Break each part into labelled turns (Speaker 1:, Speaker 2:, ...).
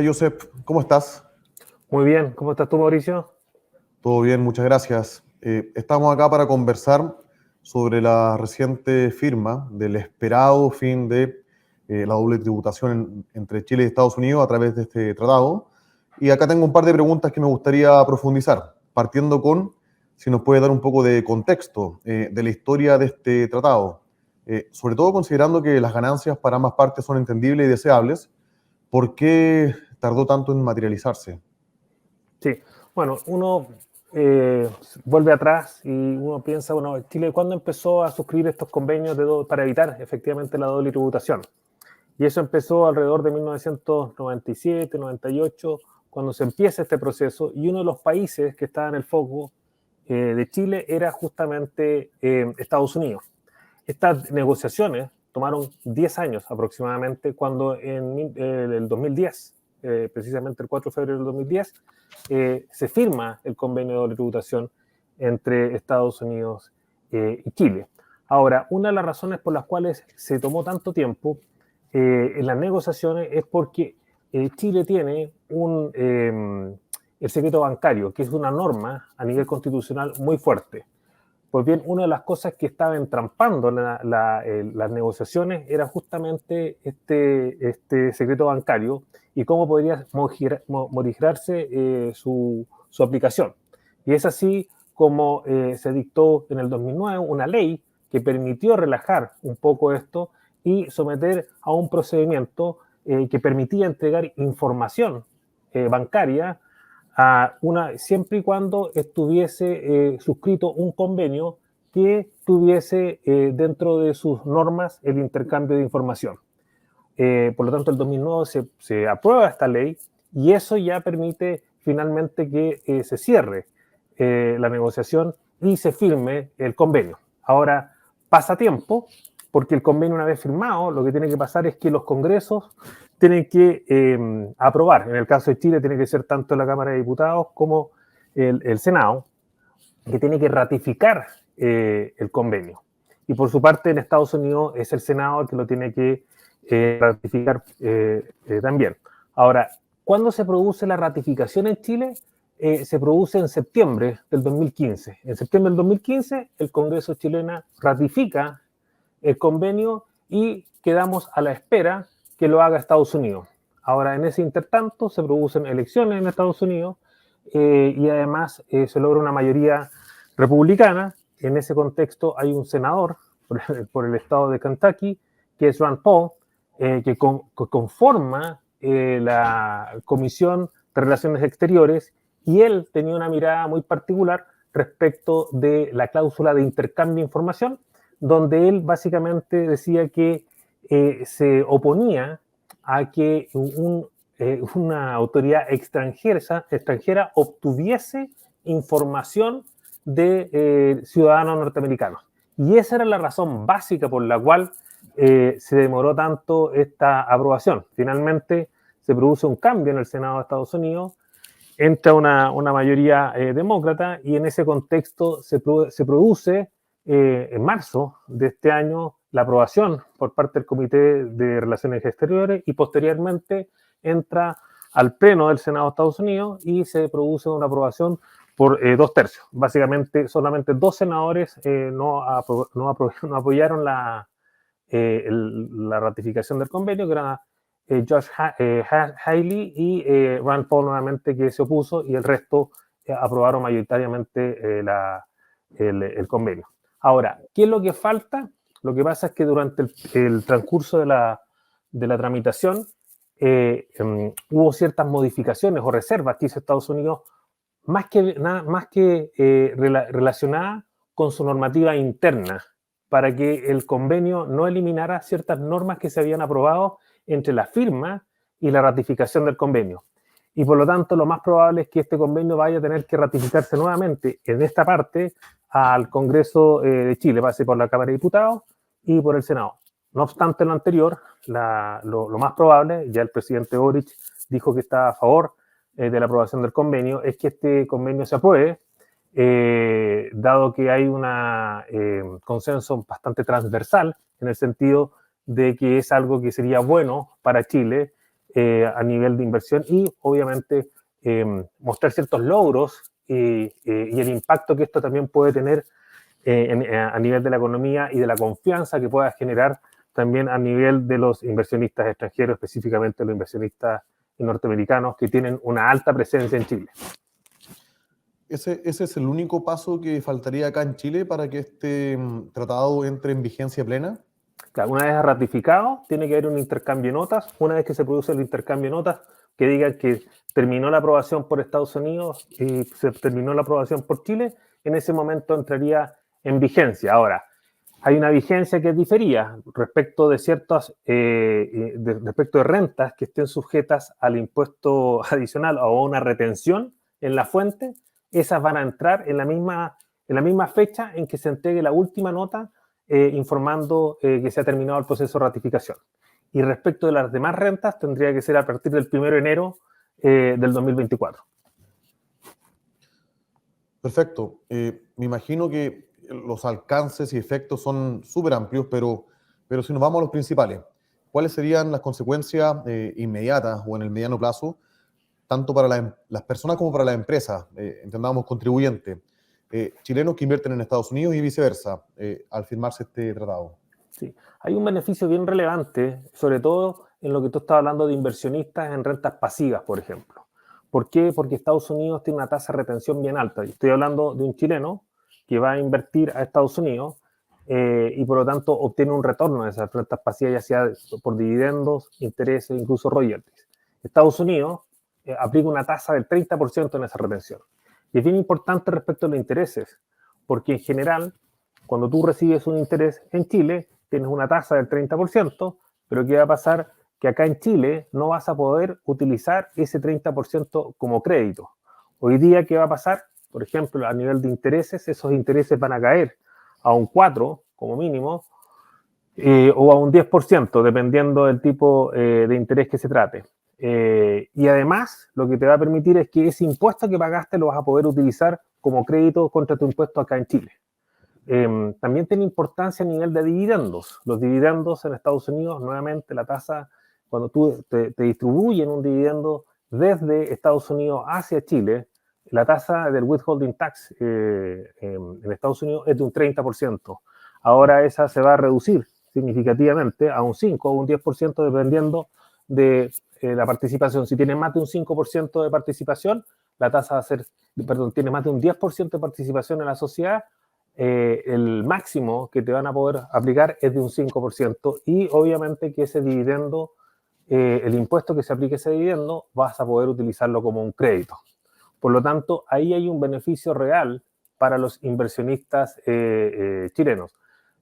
Speaker 1: Hola Josep, ¿cómo estás?
Speaker 2: Muy bien, ¿cómo estás tú, Mauricio?
Speaker 1: Todo bien, muchas gracias. Estamos acá para conversar sobre la reciente firma del esperado fin de la doble tributación entre Chile y Estados Unidos a través de este tratado. Y acá tengo un par de preguntas que me gustaría profundizar, partiendo con si nos puede dar un poco de contexto de la historia de este tratado, sobre todo considerando que las ganancias para ambas partes son entendibles y deseables. ¿Por qué tardó tanto en materializarse?
Speaker 2: Sí, bueno, uno eh, vuelve atrás y uno piensa, bueno, Chile, ¿cuándo empezó a suscribir estos convenios para evitar efectivamente la doble tributación? Y eso empezó alrededor de 1997, 98, cuando se empieza este proceso, y uno de los países que estaba en el foco de Chile era justamente Estados Unidos. Estas negociaciones tomaron 10 años aproximadamente, cuando en el 2010, precisamente el 4 de febrero del 2010, se firma el convenio de doble tributación entre Estados Unidos y Chile. Ahora, una de las razones por las cuales se tomó tanto tiempo en las negociaciones es porque Chile tiene el secreto bancario, que es una norma a nivel constitucional muy fuerte. Pues bien, una de las cosas que estaba entrampando las negociaciones era justamente este secreto bancario y cómo podría modificarse su aplicación. Y es así como se dictó en el 2009 una ley que permitió relajar un poco esto y someter a un procedimiento que permitía entregar información bancaria siempre y cuando estuviese suscrito un convenio que tuviese dentro de sus normas el intercambio de información. Por lo tanto, el 2009 se aprueba esta ley y eso ya permite finalmente que se cierre la negociación y se firme el convenio. Ahora, pasa tiempo, porque el convenio una vez firmado, lo que tiene que pasar es que los congresos tienen que aprobar. En el caso de Chile tiene que ser tanto la Cámara de Diputados como el Senado, que tiene que ratificar el convenio. Y por su parte, en Estados Unidos es el Senado el que lo tiene que ratificar también. Ahora, ¿cuándo se produce la ratificación en Chile? Se produce en septiembre del 2015. En septiembre del 2015, el Congreso chileno ratifica el convenio y quedamos a la espera que lo haga Estados Unidos. Ahora, en ese intertanto, se producen elecciones en Estados Unidos y además se logra una mayoría republicana. En ese contexto hay un senador por el estado de Kentucky, que es Rand Paul, que conforma la Comisión de Relaciones Exteriores, y él tenía una mirada muy particular respecto de la cláusula de intercambio de información, donde él básicamente decía que se oponía a que una autoridad extranjera obtuviese información de ciudadanos norteamericanos. Y esa era la razón básica por la cual se demoró tanto esta aprobación. Finalmente se produce un cambio en el Senado de Estados Unidos, entra una mayoría demócrata, y en ese contexto se produce en marzo de este año la aprobación por parte del Comité de Relaciones Exteriores, y posteriormente entra al Pleno del Senado de Estados Unidos y se produce una aprobación por 2/3. Básicamente solamente dos senadores no apoyaron la ratificación del convenio, que era Josh Hawley y Rand Paul nuevamente, que se opuso, y el resto aprobaron mayoritariamente el convenio. Ahora, ¿qué es lo que falta? Lo que pasa es que durante el transcurso de la tramitación hubo ciertas modificaciones o reservas que hizo Estados Unidos, más que relacionadas con su normativa interna, para que el convenio no eliminara ciertas normas que se habían aprobado entre la firma y la ratificación del convenio. Y por lo tanto, lo más probable es que este convenio vaya a tener que ratificarse nuevamente en esta parte al Congreso de Chile, pase por la Cámara de Diputados y por el Senado. No obstante lo anterior, lo más probable, ya el presidente Boric dijo que está a favor de la aprobación del convenio, es que este convenio se apruebe, dado que hay un consenso bastante transversal, en el sentido de que es algo que sería bueno para Chile, a nivel de inversión y obviamente mostrar ciertos logros y el impacto que esto también puede tener a nivel de la economía y de la confianza que pueda generar también a nivel de los inversionistas extranjeros, específicamente los inversionistas norteamericanos que tienen una alta presencia en Chile.
Speaker 1: ¿Ese es el único paso que faltaría acá en Chile para que este tratado entre en vigencia plena?
Speaker 2: Claro, una vez ratificado, tiene que haber un intercambio de notas. Una vez que se produce el intercambio de notas, que diga que terminó la aprobación por Estados Unidos y se terminó la aprobación por Chile, en ese momento entraría en vigencia. Ahora, hay una vigencia que difería respecto de ciertas, respecto de rentas que estén sujetas al impuesto adicional o a una retención en la fuente. Esas van a entrar en la misma fecha en que se entregue la última nota informando que se ha terminado el proceso de ratificación. Y respecto de las demás rentas, tendría que ser a partir del 1 de enero del 2024.
Speaker 1: Perfecto. Me imagino que los alcances y efectos son súper amplios, pero si nos vamos a los principales, ¿cuáles serían las consecuencias inmediatas o en el mediano plazo, tanto para las personas como para las empresas, entendamos contribuyentes, chilenos que invierten en Estados Unidos y viceversa, al firmarse este tratado?
Speaker 2: Sí, hay un beneficio bien relevante, sobre todo en lo que tú estás hablando de inversionistas en rentas pasivas, por ejemplo. ¿Por qué? Porque Estados Unidos tiene una tasa de retención bien alta. Estoy hablando de un chileno que va a invertir a Estados Unidos y por lo tanto obtiene un retorno de esas rentas pasivas, ya sea por dividendos, intereses, incluso royalties. Estados Unidos aplica una tasa del 30% en esa retención. Y es bien importante respecto a los intereses, porque en general, cuando tú recibes un interés en Chile, tienes una tasa del 30%, pero ¿qué va a pasar? Que acá en Chile no vas a poder utilizar ese 30% como crédito. Hoy día, ¿qué va a pasar? Por ejemplo, a nivel de intereses, esos intereses van a caer a un 4% como mínimo, o a un 10%, dependiendo del tipo de interés que se trate. Y además, lo que te va a permitir es que ese impuesto que pagaste lo vas a poder utilizar como crédito contra tu impuesto acá en Chile. También tiene importancia a nivel de dividendos. Los dividendos en Estados Unidos, nuevamente, la tasa, cuando tú te distribuyen un dividendo desde Estados Unidos hacia Chile, la tasa del withholding tax en Estados Unidos es de un 30%. Ahora esa se va a reducir significativamente a un 5 o un 10% dependiendo de la participación. Si tienes más de un 5% de participación, la tasa va a ser, perdón, tienes más de un 10% de participación en la sociedad, el máximo que te van a poder aplicar es de un 5% y obviamente que ese dividendo, el impuesto que se aplique a ese dividendo, vas a poder utilizarlo como un crédito. Por lo tanto, ahí hay un beneficio real para los inversionistas chilenos.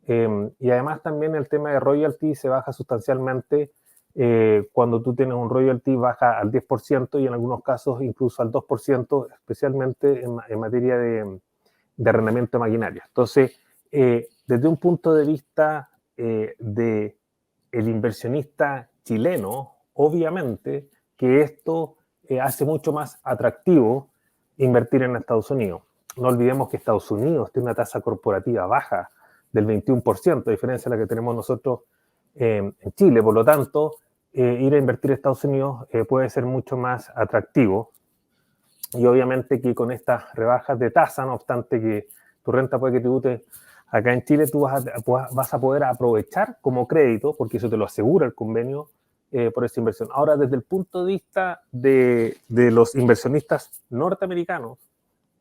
Speaker 2: Y además también el tema de royalty se baja sustancialmente cuando tú tienes un royalty baja al 10% y en algunos casos incluso al 2%, especialmente en materia de arrendamiento de maquinaria. Entonces, desde un punto de vista del inversionista chileno, obviamente que esto hace mucho más atractivo invertir en Estados Unidos. No olvidemos que Estados Unidos tiene una tasa corporativa baja del 21%, a diferencia de la que tenemos nosotros en Chile. Por lo tanto, ir a invertir a Estados Unidos puede ser mucho más atractivo. Y obviamente que con estas rebajas de tasa, no obstante que tu renta puede que tribute acá en Chile, tú vas a poder aprovechar como crédito, porque eso te lo asegura el convenio por esa inversión. Ahora, desde el punto de vista de los inversionistas norteamericanos,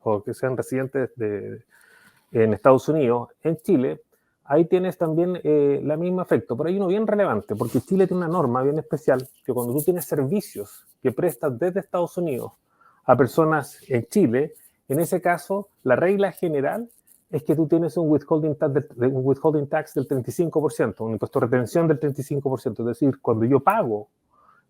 Speaker 2: o que sean residentes en Estados Unidos, en Chile, ahí tienes también el mismo efecto, pero hay uno bien relevante, porque Chile tiene una norma bien especial, que cuando tú tienes servicios que prestas desde Estados Unidos a personas en Chile, en ese caso, la regla general es que tú tienes un withholding tax del 35%, un impuesto de retención del 35%. Es decir, cuando yo pago,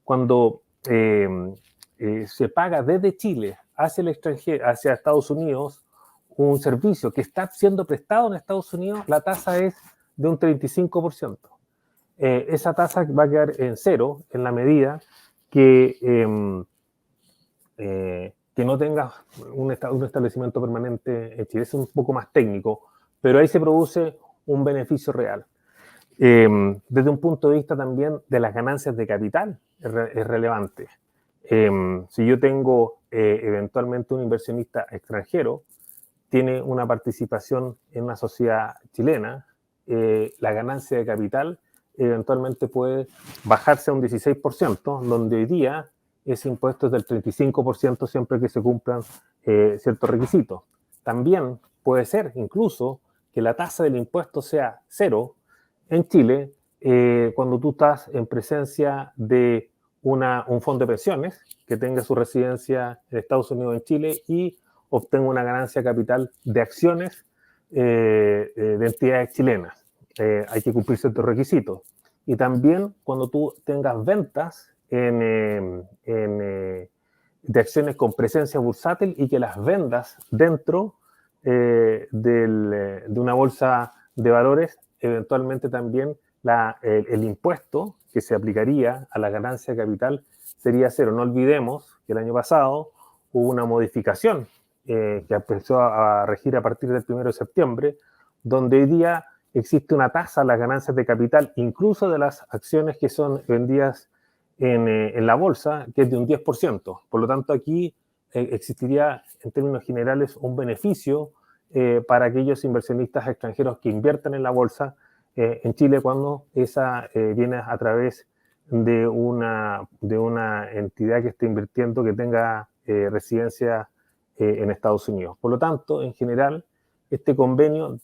Speaker 2: cuando se paga desde Chile hacia el extranjero, hacia Estados Unidos, un servicio que está siendo prestado en Estados Unidos, la tasa es de un 35%. Esa tasa va a quedar en cero en la medida que no tengas un establecimiento permanente en Chile. Es un poco más técnico, pero ahí se produce un beneficio real. Desde un punto de vista también de las ganancias de capital, es relevante. Si yo tengo eventualmente un inversionista extranjero, tiene una participación en una sociedad chilena, la ganancia de capital eventualmente puede bajarse a un 16%, donde hoy día ese impuesto es del 35% siempre que se cumplan ciertos requisitos. También puede ser incluso que la tasa del impuesto sea cero en Chile cuando tú estás en presencia de un fondo de pensiones que tenga su residencia en Estados Unidos o en Chile y obtenga una ganancia capital de acciones de entidades chilenas. Hay que cumplir ciertos requisitos. Y también cuando tú tengas ventas de acciones con presencia bursátil y que las vendas dentro de una bolsa de valores, eventualmente también el impuesto que se aplicaría a la ganancia de capital sería cero. No olvidemos que el año pasado hubo una modificación que empezó a regir a partir del 1 de septiembre, donde hoy día existe una tasa a las ganancias de capital, incluso de las acciones que son vendidas en la bolsa, que es de un 10%. Por lo tanto, aquí existiría, en términos generales, un beneficio para aquellos inversionistas extranjeros que inviertan en la bolsa en Chile cuando esa viene a través de una entidad que esté invirtiendo que tenga residencia en Estados Unidos. Por lo tanto, en general, este convenio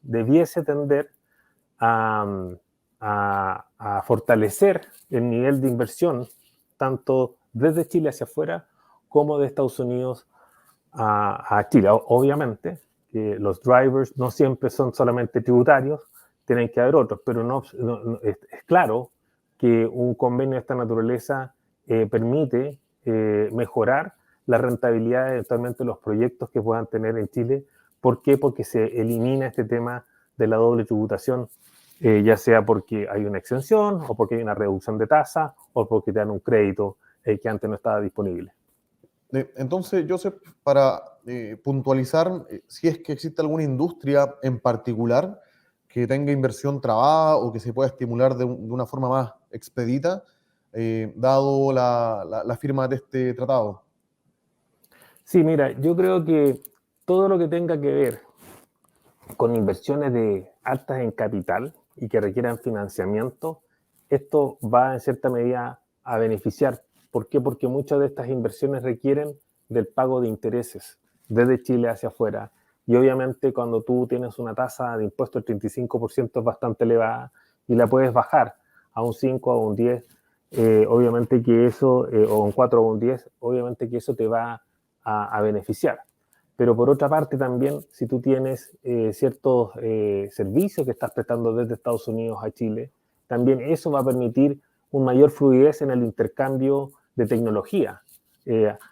Speaker 2: debiese tender a fortalecer el nivel de inversión tanto desde Chile hacia afuera como de Estados Unidos a Chile. Obviamente, los drivers no siempre son solamente tributarios, tienen que haber otros, pero es claro que un convenio de esta naturaleza permite mejorar la rentabilidad eventualmente de los proyectos que puedan tener en Chile. ¿Por qué? Porque se elimina este tema de la doble tributación, ya sea porque hay una exención o porque hay una reducción de tasa o porque te dan un crédito que antes no estaba disponible.
Speaker 1: Entonces, Joseph, para puntualizar, si es que existe alguna industria en particular que tenga inversión trabada o que se pueda estimular de una forma más expedita, dado la firma de este tratado.
Speaker 2: Sí, mira, yo creo que todo lo que tenga que ver con inversiones de altas en capital y que requieran financiamiento, esto va en cierta medida a beneficiar. ¿Por qué? Porque muchas de estas inversiones requieren del pago de intereses desde Chile hacia afuera. Y obviamente cuando tú tienes una tasa de impuesto del 35% es bastante elevada y la puedes bajar a un 5 o un 10, obviamente que eso, o un 4 o un 10, obviamente que eso te va a beneficiar. Pero por otra parte también, si tú tienes ciertos servicios que estás prestando desde Estados Unidos a Chile, también eso va a permitir una mayor fluidez en el intercambio de tecnología.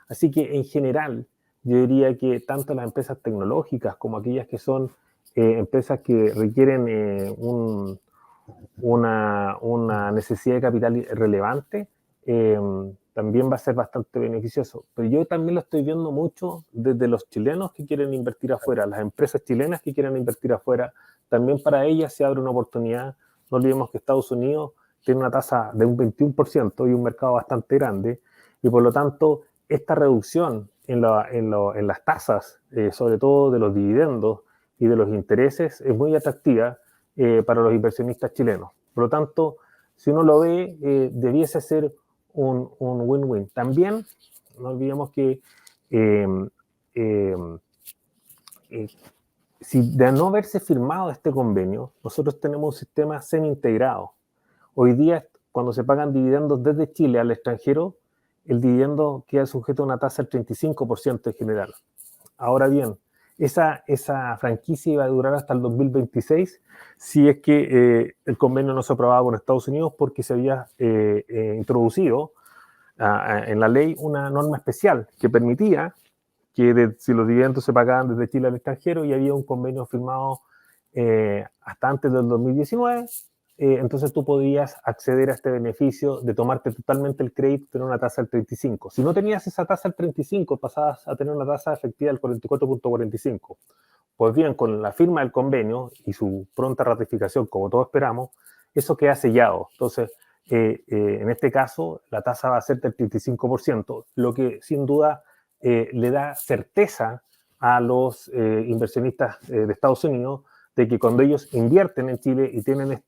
Speaker 2: Así que en general, yo diría que tanto las empresas tecnológicas como aquellas que son empresas que requieren una necesidad de capital relevante, también va a ser bastante beneficioso. Pero yo también lo estoy viendo mucho desde los chilenos que quieren invertir afuera, las empresas chilenas que quieren invertir afuera, también para ellas se abre una oportunidad. No olvidemos que Estados Unidos tiene una tasa de un 21% y un mercado bastante grande, y por lo tanto esta reducción en las tasas, sobre todo de los dividendos y de los intereses, es muy atractiva para los inversionistas chilenos. Por lo tanto, si uno lo ve, debiese ser un win-win. También no olvidemos que si de no haberse firmado este convenio, nosotros tenemos un sistema semi-integrado. Hoy día, cuando se pagan dividendos desde Chile al extranjero, el dividendo queda sujeto a una tasa del 35% en general. Ahora bien, esa franquicia iba a durar hasta el 2026 si es que el convenio no se aprobaba con Estados Unidos, porque se había introducido en la ley una norma especial que permitía que si los dividendos se pagaban desde Chile al extranjero y había un convenio firmado hasta antes del 2019, entonces tú podías acceder a este beneficio de tomarte totalmente el crédito, tener una tasa del 35. Si no tenías esa tasa del 35, pasabas a tener una tasa efectiva del 44.45. Pues bien, con la firma del convenio y su pronta ratificación, como todos esperamos, eso queda sellado. Entonces, en este caso, la tasa va a ser del 35%, lo que sin duda le da certeza a los inversionistas de Estados Unidos de que cuando ellos invierten en Chile y tienen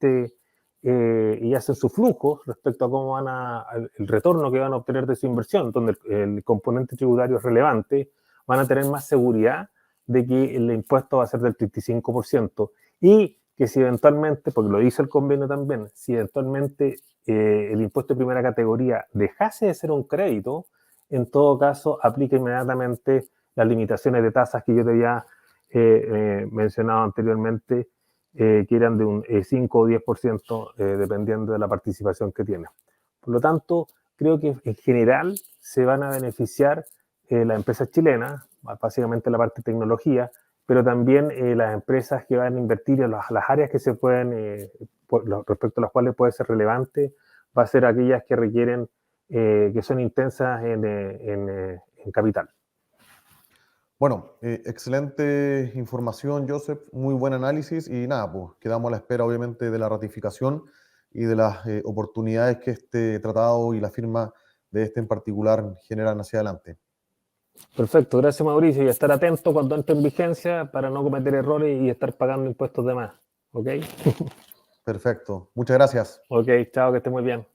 Speaker 2: y hacen su flujo respecto a cómo el retorno que van a obtener de su inversión, donde el componente tributario es relevante, van a tener más seguridad de que el impuesto va a ser del 35% y que si eventualmente, porque lo dice el convenio también, si eventualmente el impuesto de primera categoría dejase de ser un crédito, en todo caso aplica inmediatamente las limitaciones de tasas que yo te había mencionado anteriormente, que eran de un 5 o 10% dependiendo de la participación que tiene. Por lo tanto, creo que en general se van a beneficiar las empresas chilenas, básicamente la parte de tecnología, pero también las empresas que van a invertir en las áreas que se pueden, respecto a las cuales puede ser relevante, va a ser aquellas que requieren, que son intensas en capital.
Speaker 1: Bueno, excelente información, Joseph, muy buen análisis y nada, pues quedamos a la espera obviamente de la ratificación y de las oportunidades que este tratado y la firma de este en particular generan hacia adelante.
Speaker 2: Perfecto, gracias Mauricio, y estar atento cuando entre en vigencia para no cometer errores y estar pagando impuestos de más. ¿Ok?
Speaker 1: Perfecto, muchas gracias.
Speaker 2: Ok, chao, que esté muy bien.